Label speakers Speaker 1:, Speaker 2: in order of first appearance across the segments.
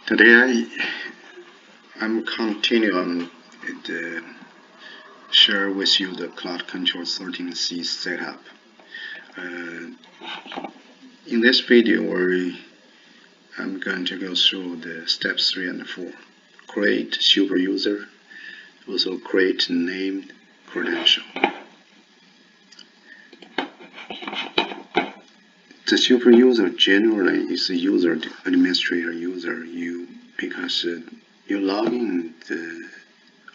Speaker 1: Today I'm continuing to share with you the Cloud Control 13C setup. Uh, in this video, I'm going to go through the steps 3 and 4. Create super user, also create named credential. The super user generally is a user administrator user because you log in the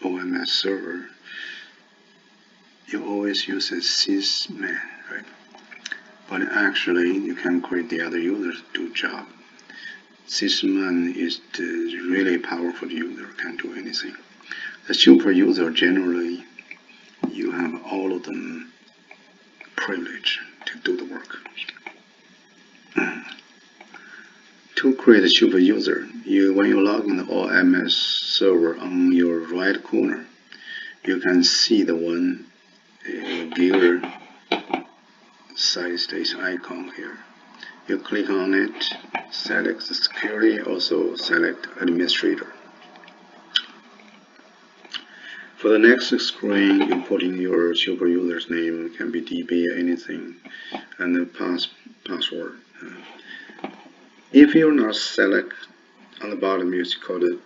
Speaker 1: OMS server. You always use a sysman, right? But actually, you can create the other users to do job. Sysman is the really powerful user, can do anything. The super user generally, you have all of them privilege to do the work. To create a super user, when you log in the OMS server on your right corner, you can see the one gear size this icon here. You click on it, select the security, also select administrator. For the next screen, you put in your super user's name, it can be DB, anything, and the password. If you're not select, on the bottom it's called a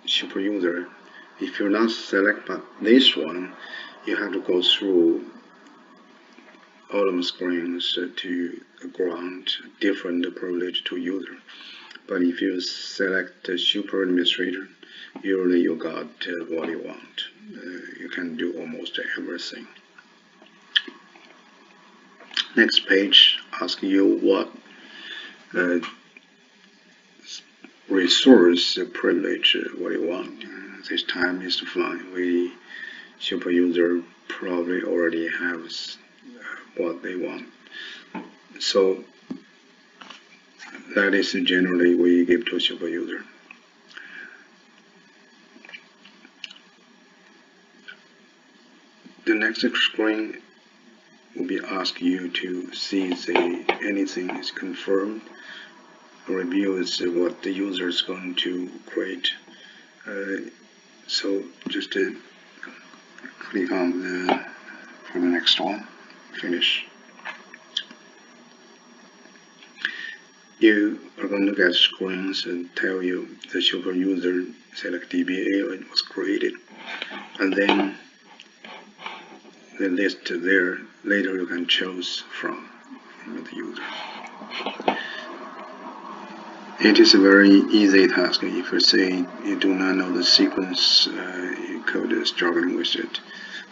Speaker 1: super user. If you're not select but this one, you have to go through all of the screens to grant different privilege to user. But if you select the super administrator, usually you got what you want. You can do almost everything. Next page asks you what resource privilege what you want. This time is fine. Super user probably already has what they want. So that is generally we give to super user. The next screen will be ask you to see if anything is confirmed. Review is what the user is going to create. So just click on for the next one, finish. You are going to get screens and tell you the super user select DBA it was created, and then the list there. Later you can choose from the user. It is a very easy task. If you say you do not know the sequence, you could struggling with it.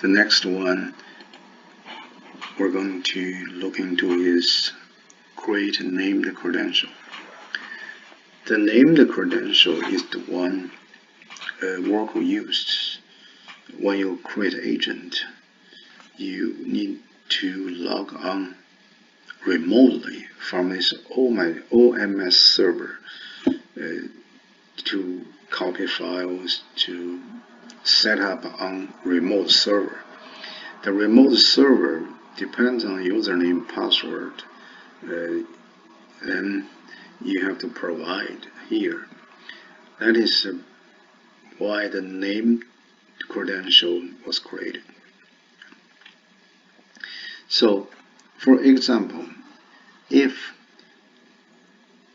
Speaker 1: The next one we're going to look into is create and name the credential. The name the credential is the one worker used when you create agent. You need to log on remotely from this OMS server to copy files, to set up on remote server. The remote server depends on username password. Then you have to provide here. That is why the name credential was created. So, for example, if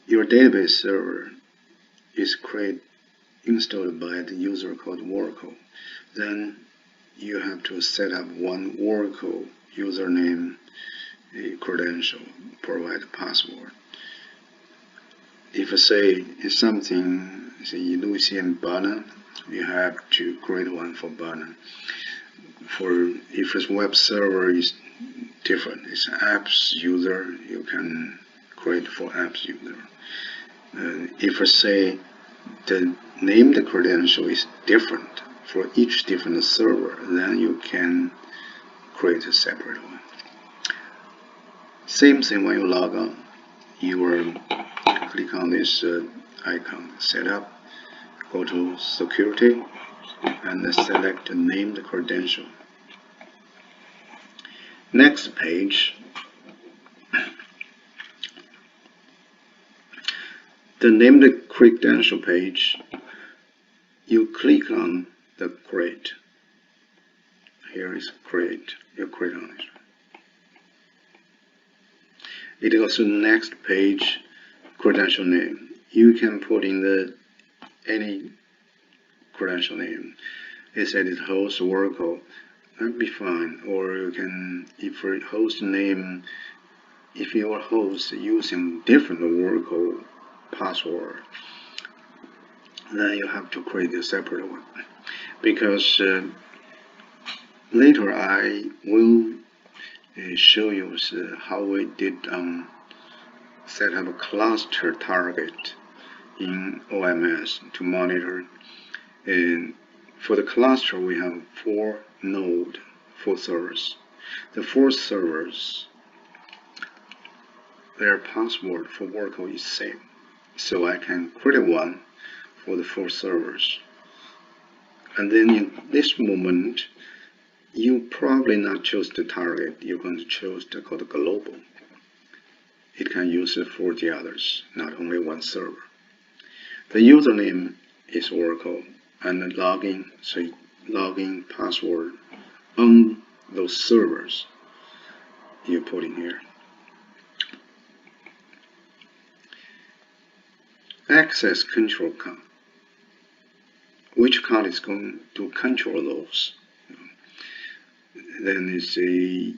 Speaker 1: your database server is installed by the user called Oracle, then you have to set up one Oracle username credential, provide a password. If say it's something, say Lucian Banner, you have to create one for Banner. If it's web server is different, it's apps user, you can create for apps user. If say the name the credential is different for each different server, then you can create a separate one. Same thing when you log on, you will click on this icon, setup, go to security, and select name the credential. Next page, The name of the credential page, you click on the create. Here is create. You click on it. It goes to the next page, credential name. You can put in any credential name. It said it host Oracle. That'd be fine. Or you can, if your host name, if your host using different Oracle password, then you have to create a separate one. Because later I will show you how we did set up a cluster target in OMS to monitor. And for the cluster, we have 4 nodes, 4 servers. The 4 servers, their password for Oracle is same. So I can create one for the 4 servers. And then in this moment, you probably not choose the target. You're going to choose the called global. It can use it for the others, not only one server. The username is Oracle, and the login password on those servers you put in here. Access control card. Which card is going to control those? Then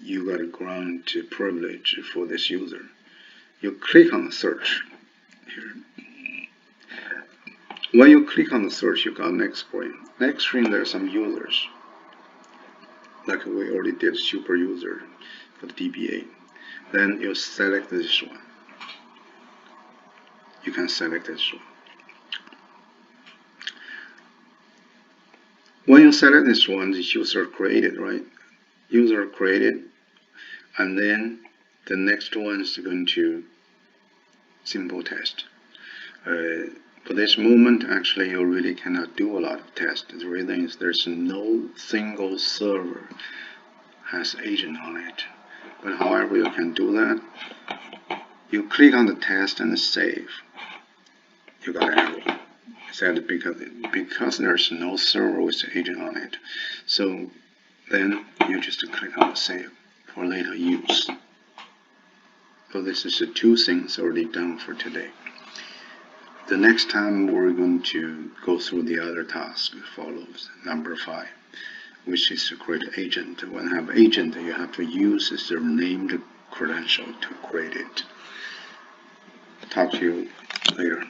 Speaker 1: you got a grant privilege for this user. You click on the search here. When you click on the search, you got next screen. Next screen, there are some users. Like we already did super user for the DBA. Then you select this one. You can select this one. When you select this one, the user created, right? User created, and then the next one is going to simple test. For this moment, actually, you really cannot do a lot of tests. The reason is there's no single server has agent on it. But however, you can do that. You click on the test and save. You got an error. Said because there's no server with agent on it. So then you just click on the save for later use. So this is the 2 things already done for today. The next time we're going to go through the other task follows number 5, which is to create agent. When you have agent, you have to use the named credential to create it. Talk to you later.